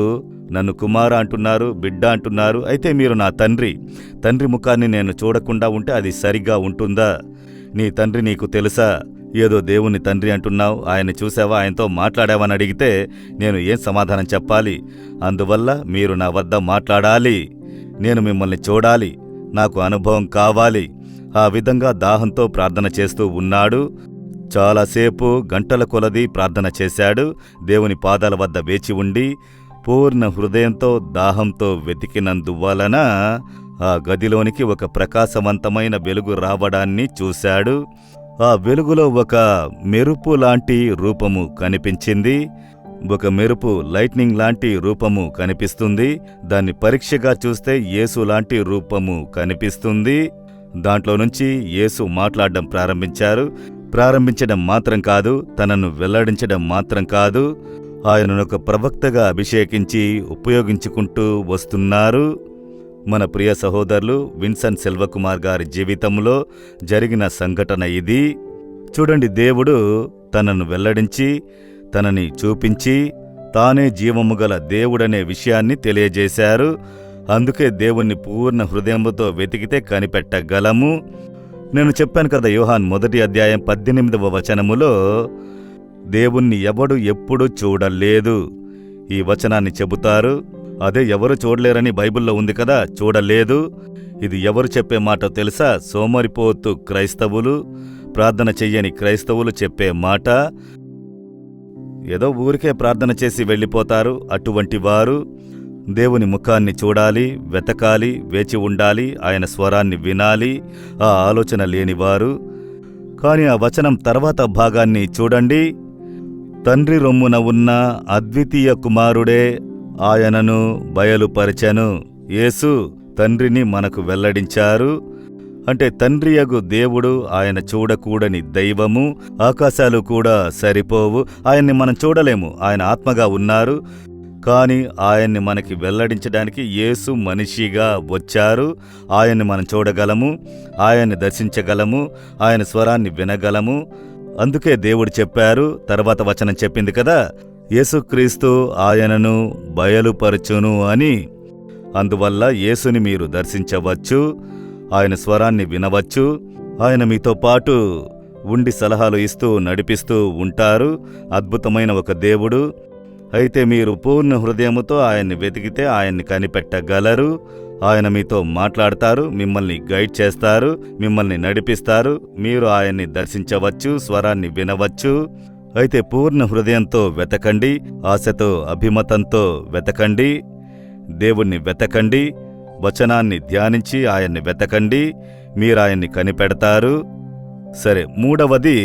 Speaker 1: నన్ను కుమార అంటున్నారు, బిడ్డ అంటున్నారు. అయితే మీరు నా తండ్రి. తండ్రి ముఖాన్ని నేను చూడకుండా ఉంటే అది సరిగ్గా ఉంటుందా? నీ తండ్రి నీకు తెలుసా? ఏదో దేవుని తండ్రి అంటున్నావు, ఆయన చూసావా, ఆయనతో మాట్లాడావని అడిగితే నేను ఏం సమాధానం చెప్పాలి? అందువల్ల మీరు నా వద్ద మాట్లాడాలి. నేను మిమ్మల్ని చూడాలి. నాకు అనుభవం కావాలి. ఆ విధంగా దాహంతో ప్రార్థన చేస్తూ ఉన్నాడు. చాలాసేపు గంటల కొలది ప్రార్థన చేశాడు. దేవుని పాదాల వద్ద వేచి ఉండి పూర్ణ హృదయంతో దాహంతో వెతికినందువలన ఆ గదిలోనికి ఒక ప్రకాశవంతమైన వెలుగు రావడాన్ని చూశాడు. ఆ వెలుగులో ఒక మెరుపు లాంటి రూపము కనిపించింది. ఒక మెరుపు, లైట్నింగ్ లాంటి రూపము కనిపిస్తుంది. దాన్ని పరీక్షగా చూస్తే యేసు లాంటి రూపము కనిపిస్తుంది. దాంట్లో నుంచి యేసు మాట్లాడడం ప్రారంభించడం మాత్రం కాదు, తనను వెల్లడించడం మాత్రం కాదు, ఆయనను ఒక ప్రవక్తగా అభిషేకించి ఉపయోగించుకుంటూ వస్తున్నారు. మన ప్రియ సహోదరులు విన్సెంట్ సెల్వకుమార్ గారి జీవితంలో జరిగిన సంఘటన ఇది. చూడండి, దేవుడు తనను వెల్లడించి, తనని చూపించి, తానే జీవము గల దేవుడనే విషయాన్ని తెలియజేశారు. అందుకే దేవుణ్ణి పూర్ణ హృదయముతో వెతికితే కనిపెట్టగలము. నేను చెప్పాను కదా, యోహాన్ 1వ అధ్యాయం 18వ వచనములో దేవుణ్ణి ఎవడు ఎప్పుడు చూడలేదు ఈ వచనాన్ని చెబుతారు. అదే ఎవరు చూడలేరని బైబిల్లో ఉంది కదా, చూడలేదు. ఇది ఎవరు చెప్పే మాట తెలుసా? సోమరిపోతు క్రైస్తవులు, ప్రార్థన చెయ్యని క్రైస్తవులు చెప్పే మాట. ఏదో ఊరికే ప్రార్థన చేసి వెళ్ళిపోతారు. అటువంటి వారు దేవుని ముఖాన్ని చూడాలి, వెతకాలి, వేచి ఉండాలి, ఆయన స్వరాన్ని వినాలి. ఆ ఆలోచన లేనివారు. కాని ఆ వచనం తర్వాత భాగాన్ని చూడండి. తండ్రి రొమ్మున ఉన్న అద్వితీయ కుమారుడే ఆయనను బయలుపరచెను. యేసు తండ్రిని మనకు వెల్లడించారు. అంటే తండ్రియగు దేవుడు ఆయన చూడకూడని దైవము. ఆకాశాలు కూడా సరిపోవు, ఆయన్ని మనం చూడలేము. ఆయన ఆత్మగా ఉన్నారు. కాని ఆయన్ని మనకి వెల్లడించడానికి యేసు మనిషిగా వచ్చారు. ఆయన్ని మనం చూడగలము, ఆయన్ని దర్శించగలము, ఆయన స్వరాన్ని వినగలము. అందుకే దేవుడు చెప్పారు, తర్వాత వచనం చెప్పింది కదా, యేసుక్రీస్తు ఆయనను బయలుపరచును అని. అందువల్ల యేసుని మీరు దర్శించవచ్చు, ఆయన స్వరాన్ని వినవచ్చు, ఆయన మీతో పాటు ఉండి సలహాలు ఇస్తూ నడిపిస్తూ ఉంటారు అద్భుతమైన ఒక దేవుడు. అయితే మీరు పూర్ణ హృదయముతో ఆయన్ని వెతికితే ఆయన్ని కనిపెట్టగలరు. ఆయన మీతో మాట్లాడతారు, మిమ్మల్ని గైడ్ చేస్తారు, మిమ్మల్ని నడిపిస్తారు. మీరు ఆయన్ని దర్శించవచ్చు, స్వరాన్ని వినవచ్చు. అయితే పూర్ణ హృదయంతో వెతకండి, ఆశతో అభిమతంతో వెతకండి, దేవుణ్ణి వెతకండి, వచనాన్ని ధ్యానించి ఆయన్ని వెతకండి, మీరాయన్ని కనిపెడతారు. సరే, మూడవది,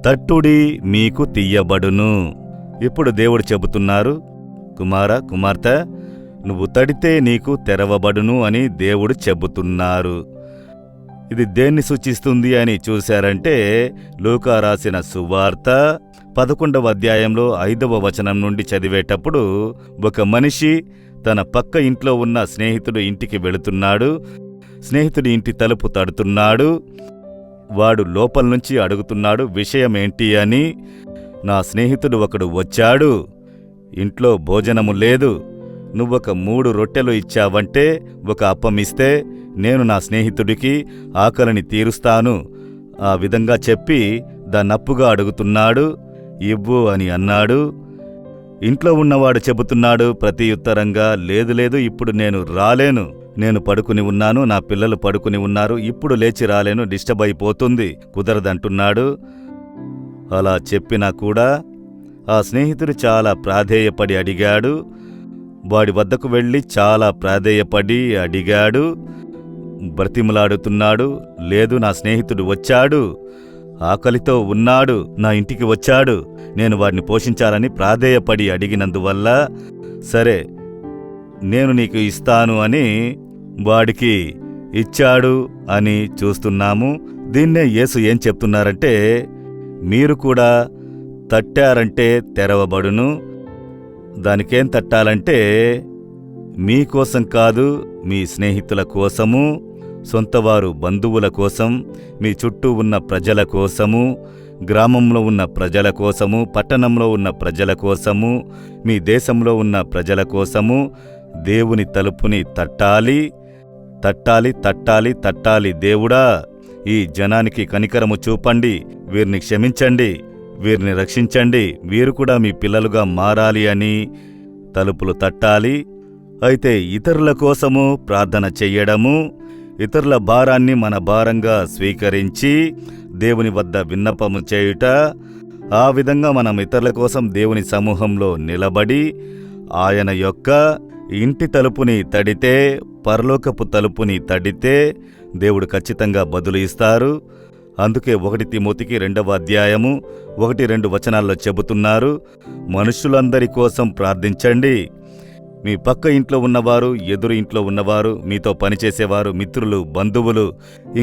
Speaker 1: తట్టుడి మీకు తీయబడును. ఇప్పుడు దేవుడు చెబుతున్నారు, కుమార కుమార్తె, నువ్వు తడితే నీకు తెరవబడును అని దేవుడు చెబుతున్నారు. ఇది దేన్ని సూచిస్తుంది అని చూశారంటే, లూకా రాసిన సువార్త 11వ అధ్యాయంలో 5వ వచనం నుండి చదివేటప్పుడు, ఒక మనిషి తన పక్క ఇంట్లో ఉన్న స్నేహితుడు ఇంటికి వెళుతున్నాడు. స్నేహితుడి ఇంటి తలుపు తడుతున్నాడు. వాడు లోపల్నుంచి అడుగుతున్నాడు, విషయమేంటి అని. నా స్నేహితుడు ఒకడు వచ్చాడు, ఇంట్లో భోజనము లేదు, నువ్వొక 3 రొట్టెలు ఇచ్చావంటే, ఒక అప్పమిస్తే నేను నా స్నేహితుడికి ఆకలిని తీరుస్తాను. ఆ విధంగా చెప్పి దాన్నప్పుగా అడుగుతున్నాడు. ఇవ్వు అని అన్నాడు. ఇంట్లో ఉన్నవాడు చెబుతున్నాడు ప్రతియుత్తరంగా, లేదు లేదు, ఇప్పుడు నేను రాలేను, నేను పడుకుని ఉన్నాను, నా పిల్లలు పడుకుని ఉన్నారు, ఇప్పుడు లేచి రాలేను, డిస్టర్బ్ అయిపోతుంది, కుదరదంటున్నాడు. అలా చెప్పినా కూడా ఆ స్నేహితుడు చాలా ప్రాధేయపడి అడిగాడు. వాడి వద్దకు వెళ్ళి చాలా ప్రాధేయపడి అడిగాడు, బ్రతిమలాడుతున్నాడు. లేదు, నా స్నేహితుడు వచ్చాడు, ఆకలితో ఉన్నాడు, నా ఇంటికి వచ్చాడు, నేను వాడిని పోషించాలని ప్రాధేయపడి అడిగినందువల్ల సరే నేను నీకు ఇస్తాను అని వాడికి ఇచ్చాడు అని చూస్తున్నాము. దీన్నే యేసు ఏం చెప్తున్నారంటే, మీరు కూడా తట్టారంటే తెరవబడును. దానికేం తట్టాలంటే, మీకోసం కాదు, మీ స్నేహితుల కోసము, సొంతవారు బంధువుల కోసం, మీ చుట్టూ ఉన్న ప్రజల కోసము, గ్రామంలో ఉన్న ప్రజల కోసము, పట్టణంలో ఉన్న ప్రజల కోసము, మీ దేశంలో ఉన్న ప్రజల కోసము దేవుని తలుపుని తట్టాలి, తట్టాలి, తట్టాలి, తట్టాలి. దేవుడా, ఈ జనానికి కనికరము చూపండి, వీరిని క్షమించండి, వీరిని రక్షించండి, వీరు కూడా మీ పిల్లలుగా మారాలి అని తలుపులు తట్టాలి. అయితే ఇతరుల కోసము ప్రార్థన చెయ్యడము, ఇతరుల భారాన్ని మన భారంగా స్వీకరించి దేవుని వద్ద విన్నపము చేయుట, ఆ విధంగా మనం ఇతరుల కోసం దేవుని సమూహంలో నిలబడి ఆయన యొక్క ఇంటి తలుపుని తడితే, పరలోకపు తలుపుని తడితే దేవుడు ఖచ్చితంగా బదులు ఇస్తారు. అందుకే 1 తిమోతికి 2వ అధ్యాయము 1-2 వచనాల్లో చెబుతున్నారు, మనుషులందరి కోసం ప్రార్థించండి. మీ పక్క ఇంట్లో ఉన్నవారు, ఎదురు ఇంట్లో ఉన్నవారు, మీతో పనిచేసేవారు, మిత్రులు, బంధువులు,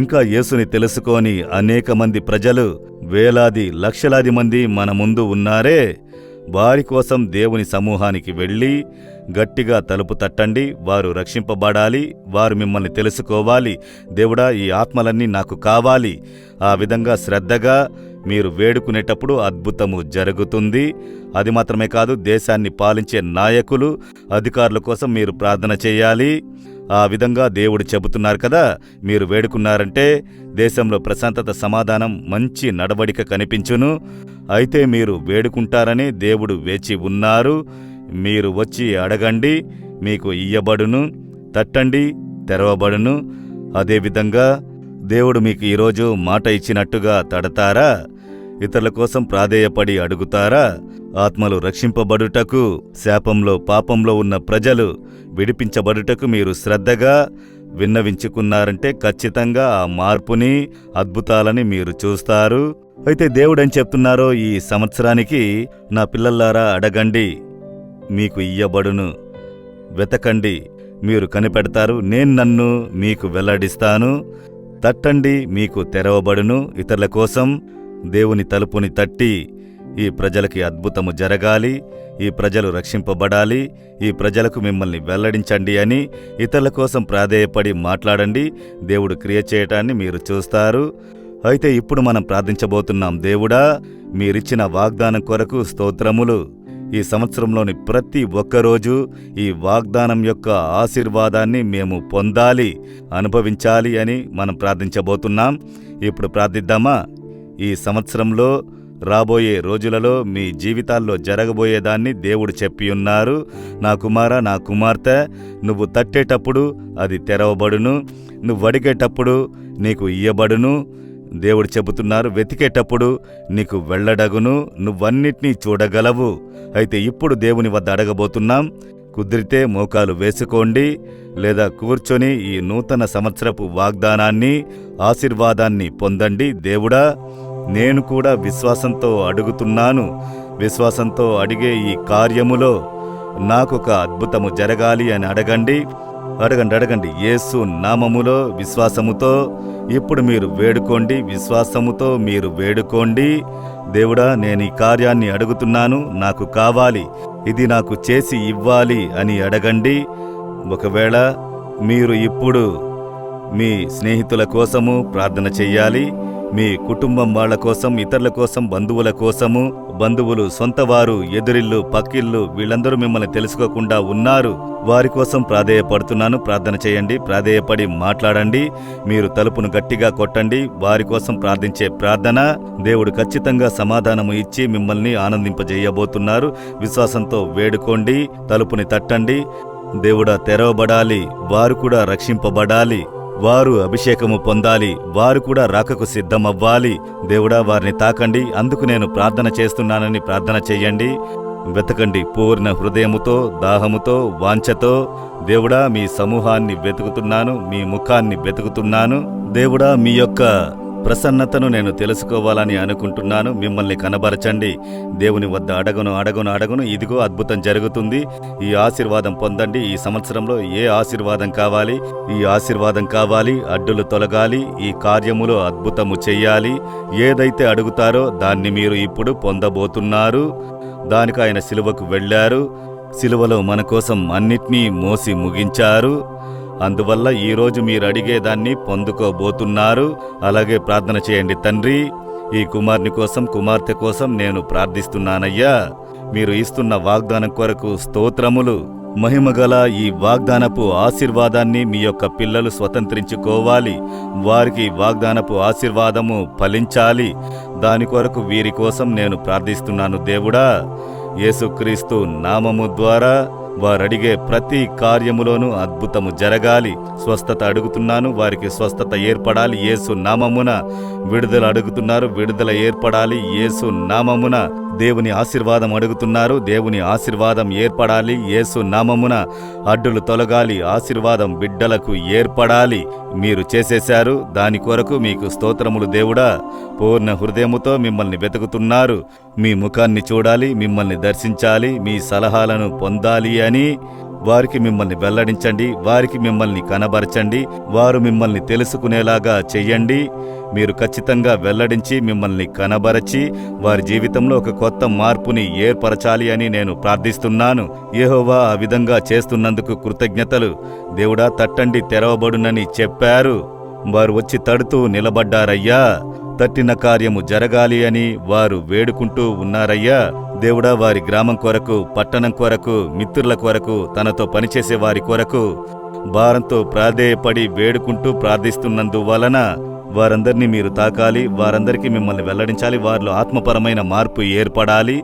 Speaker 1: ఇంకా యేసుని తెలుసుకొని అనేక మంది ప్రజలు, వేలాది లక్షలాది మంది మన ముందు ఉన్నారే, వారి కోసం దేవుని సమూహానికి వెళ్ళి గట్టిగా తలుపు తట్టండి. వారు రక్షింపబడాలి, వారు మిమ్మల్ని తెలుసుకోవాలి. దేవుడా, ఈ ఆత్మలన్నీ నాకు కావాలి. ఆ విధంగా శ్రద్ధగా మీరు వేడుకునేటప్పుడు అద్భుతము జరుగుతుంది. అది మాత్రమే కాదు, దేశాన్ని పాలించే నాయకులు, అధికారుల కోసం మీరు ప్రార్థన చేయాలి. ఆ విధంగా దేవుడు చెబుతున్నారు కదా, మీరు వేడుకున్నారంటే దేశంలో ప్రశాంతత, సమాధానం, మంచి నడవడిక కనిపించును. అయితే మీరు వేడుకుంటారని దేవుడు వేచి ఉన్నారు. మీరు వచ్చి అడగండి, మీకు ఇయ్యబడును, తట్టండి, తెరవబడును. అదేవిధంగా దేవుడు మీకు ఈరోజు మాట ఇచ్చినట్టుగా తడతారా? ఇతరుల కోసం ప్రాధేయపడి అడుగుతారా? ఆత్మలు రక్షింపబడుటకు, శాపంలో పాపంలో ఉన్న ప్రజలు విడిపించబడుటకు మీరు శ్రద్ధగా విన్నవించుకున్నారంటే ఖచ్చితంగా ఆ మార్పుని, అద్భుతాలని మీరు చూస్తారు. అయితే దేవుడేం చెప్తున్నారో, ఈ సంవత్సరానికి నా పిల్లల్లారా అడగండి, మీకు ఇయ్యబడును, వెతకండి, మీరు కనిపెడతారు, నేను నన్ను మీకు వెల్లడిస్తాను, తట్టండి, మీకు తెరవబడును. ఇతరుల కోసం దేవుని తలుపుని తట్టి ఈ ప్రజలకి అద్భుతము జరగాలి, ఈ ప్రజలు రక్షింపబడాలి, ఈ ప్రజలకు మిమ్మల్ని వెల్లడించండి అని ఇతరుల కోసం ప్రాధేయపడి మాట్లాడండి. దేవుడు క్రియ చేయటాన్ని మీరు చూస్తారు. అయితే ఇప్పుడు మనం ప్రార్థించబోతున్నాం. దేవుడా, మీరిచ్చిన వాగ్దానం కొరకు స్తోత్రములు. ఈ సంవత్సరంలోని ప్రతి ఒక్కరోజు ఈ వాగ్దానం యొక్క ఆశీర్వాదాన్ని మేము పొందాలి, అనుభవించాలి అని మనం ప్రార్థించబోతున్నాం. ఇప్పుడు ప్రార్థిద్దామా? ఈ సంవత్సరంలో రాబోయే రోజులలో మీ జీవితాల్లో జరగబోయేదాన్ని దేవుడు చెప్పియున్నారు. నా కుమారా, నా కుమార్తె, నువ్వు తట్టేటప్పుడు అది తెరవబడును, నువ్వు అడిగేటప్పుడు నీకు ఇయ్యబడును. దేవుడు చెబుతున్నారు, వెతికేటప్పుడు నీకు వెళ్ళడగును, నువ్వన్నిటినీ చూడగలవు. అయితే ఇప్పుడు దేవుని వద్ద అడగబోతున్నాం. కుదిరితే మోకాలు వేసుకోండి, లేదా కూర్చొని ఈ నూతన సంవత్సరపు వాగ్దానాన్ని, ఆశీర్వాదాన్ని పొందండి. దేవుడా, నేను కూడా విశ్వాసంతో అడుగుతున్నాను. విశ్వాసంతో అడిగే ఈ కార్యములో నాకొక అద్భుతము జరగాలి అని అడగండి. అడగండి. యేసు నామములో విశ్వాసముతో ఇప్పుడు మీరు వేడుకోండి. విశ్వాసముతో మీరు వేడుకోండి. దేవుడా, నేను ఈ కార్యాన్ని అడుగుతున్నాను, నాకు కావాలి, ఇది నాకు చేసి ఇవ్వాలి అని అడగండి. ఒకవేళ మీరు ఇప్పుడు మీ స్నేహితుల కోసము ప్రార్థన చెయ్యాలి, మీ కుటుంబం వాళ్ల కోసం, ఇతరుల కోసం, బంధువుల కోసము, బంధువులు, సొంతవారు, ఎదురిల్లు, పక్కిల్లు, వీళ్ళందరూ మిమ్మల్ని తెలుసుకోకుండా ఉన్నారు, వారి కోసం ప్రాధేయపడుతున్నాను. ప్రార్థన చేయండి, ప్రాధేయపడి మాట్లాడండి. మీరు తలుపును గట్టిగా కొట్టండి. వారి కోసం ప్రార్థించే ప్రార్థన దేవుడు ఖచ్చితంగా సమాధానము ఇచ్చి మిమ్మల్ని ఆనందింపజేయబోతున్నారు. విశ్వాసంతో వేడుకోండి, తలుపుని తట్టండి. దేవుడా, తెరవబడాలి, వారు కూడా రక్షింపబడాలి, వారు అభిషేకము పొందాలి, వారు కూడా రాకకు సిద్ధమవ్వాలి. దేవుడా, వారిని తాకండి. అందుకు నేను ప్రార్థన చేస్తున్నానని ప్రార్థన చెయ్యండి. వెతకండి పూర్ణ హృదయముతో, దాహముతో, వాంఛతో. దేవుడా, మీ సమూహాన్ని వెతుకుతున్నాను, మీ ముఖాన్ని వెతుకుతున్నాను. దేవుడా, మీ యొక్క ప్రసన్నతను నేను తెలుసుకోవాలని అనుకుంటున్నాను. మిమ్మల్ని కనబరచండి. దేవుని వద్ద అడగను. ఇదిగో అద్భుతం జరుగుతుంది. ఈ ఆశీర్వాదం పొందండి. ఈ సంవత్సరంలో ఏ ఆశీర్వాదం కావాలి? ఈ ఆశీర్వాదం కావాలి. అడ్డులు తొలగాలి. ఈ కార్యములో అద్భుతము చెయ్యాలి. ఏదైతే అడుగుతారో దాన్ని మీరు ఇప్పుడు పొందబోతున్నారు. దానికి ఆయన సిలువకు వెళ్ళారు. సిలువలో మన కోసం అన్నిటినీ మోసి ముగించారు. అందువల్ల ఈరోజు మీరు అడిగేదాన్ని పొందుకోబోతున్నారు. అలాగే ప్రార్థన చేయండి. తండ్రి, ఈ కుమారుని కోసం, కుమార్తె కోసం నేను ప్రార్థిస్తున్నానయ్యా. మీరు ఇస్తున్న వాగ్దానం కొరకు స్తోత్రములు. మహిమగల ఈ వాగ్దానపు ఆశీర్వాదాన్ని మీ యొక్క పిల్లలు స్వతంత్రించుకోవాలి. వారికి వాగ్దానపు ఆశీర్వాదము ఫలించాలి. దాని కొరకు వీరి కోసం నేను ప్రార్థిస్తున్నాను. దేవుడా, యేసుక్రీస్తు నామము ద్వారా వారడిగే ప్రతి కార్యములోనూ అద్భుతము జరగాలి. స్వస్థత అడుగుతున్నాను, వారికి స్వస్థత ఏర్పడాలి యేసు నామమున. విడుదల అడుగుతున్నారు, విడుదల ఏర్పడాలి యేసు నామమున. దేవుని ఆశీర్వాదం అడుగుతున్నారు, దేవుని ఆశీర్వాదం ఏర్పడాలి యేసు నామమున. అడ్డులు తొలగాలి, ఆశీర్వాదం బిడ్డలకు ఏర్పడాలి. మీరు చేసేశారు, దాని కొరకు మీకు స్తోత్రములు. దేవుడా, పూర్ణ హృదయముతో మిమ్మల్ని వెతుకుతున్నారు. మీ ముఖాన్ని చూడాలి, మిమ్మల్ని దర్శించాలి, మీ సలహాలను పొందాలి అని వారికి మిమ్మల్ని వెల్లడించండి. వారికి మిమ్మల్ని కనబరచండి. వారు మిమ్మల్ని తెలుసుకునేలాగా చెయ్యండి. మీరు ఖచ్చితంగా వెల్లడించి మిమ్మల్ని కనబరచి వారి జీవితంలో ఒక కొత్త మార్పుని ఏర్పరచాలి అని నేను ప్రార్థిస్తున్నాను. యెహోవా ఆ విధంగా చేస్తున్నందుకు కృతజ్ఞతలు. దేవుడా, తట్టండి, తెరవబడునని చెప్పారు. వారు వచ్చి తడుతూ నిలబడ్డారయ్యా. తట్టిన కార్యము జరగాలి అని వారు వేడుకుంటూ ఉన్నారయ్యా. దేవుడా, వారి గ్రామం కొరకు, పట్టణం కొరకు, మిత్రుల కొరకు, తనతో పనిచేసే వారి కొరకు భారంతో ప్రాధేయపడి వేడుకుంటూ ప్రార్థిస్తున్నందువలన వారందరినీ మీరు తాకాలి. వారందరికీ మిమ్మల్ని వెల్లడించాలి. వారిలో ఆత్మపరమైన మార్పు ఏర్పడాలి.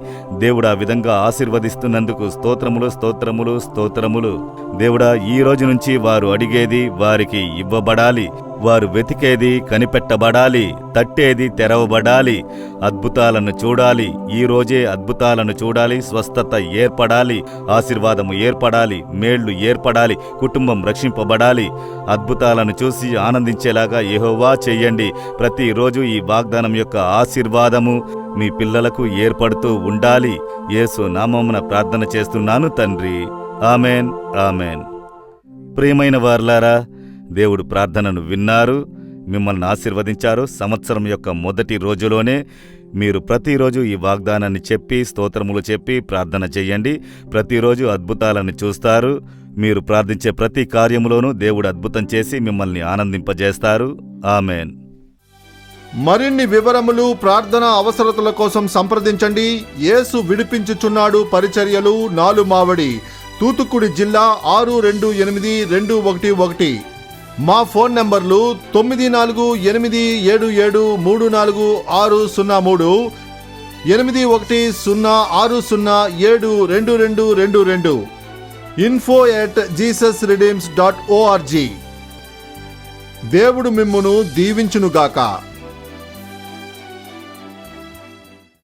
Speaker 1: దేవుడు ఆ విధంగా ఆశీర్వదిస్తున్నందుకు స్తోత్రములు, స్తోత్రములు, స్తోత్రములు. దేవుడా, ఈ రోజు నుంచి వారు అడిగేది వారికి ఇవ్వబడాలి. వారు వెతికేది కనిపెట్టబడాలి. తట్టేది తెరవబడాలి. అద్భుతాలను చూడాలి. ఈ రోజే అద్భుతాలను చూడాలి. స్వస్థత ఏర్పడాలి. ఆశీర్వాదము ఏర్పడాలి. మేళ్లు ఏర్పడాలి. కుటుంబం రక్షింపబడాలి. అద్భుతాలను చూసి ఆనందించేలాగా యెహోవా చెయ్యండి. ప్రతిరోజు ఈ వాగ్దానం యొక్క ఆశీర్వాదము మీ పిల్లలకు ఏర్పడుతూ ఉండాలి. యేసు నామమున ప్రార్థన చేస్తున్నాను తండ్రి. Amen, amen. ప్రియమైన వారలారా, దేవుడు ప్రార్థనను విన్నారు, మిమ్మల్ని ఆశీర్వదించారు. సంవత్సరం యొక్క మొదటి రోజులోనే మీరు ప్రతిరోజు ఈ వాగ్దానాన్ని చెప్పి, స్తోత్రములు చెప్పి ప్రార్థన చెయ్యండి. ప్రతిరోజు అద్భుతాలను చూస్తారు. మీరు ప్రార్థించే ప్రతి కార్యములోనూ దేవుడు అద్భుతం చేసి మిమ్మల్ని ఆనందింపజేస్తారు. ఆమెన్.
Speaker 2: మరిన్ని వివరములు, ప్రార్థన అవసరతల కోసం సంప్రదించండి. యేసు విడిపించుచున్నాడు పరిచర్యలు, 4 మావడి, తూతుక్కుడి జిల్లా 628211. మా ఫోన్ నంబర్లు 9487734603, 8106072222, info@jesusredeems.org. దేవుడు మిమ్మును దీవించునుగాక.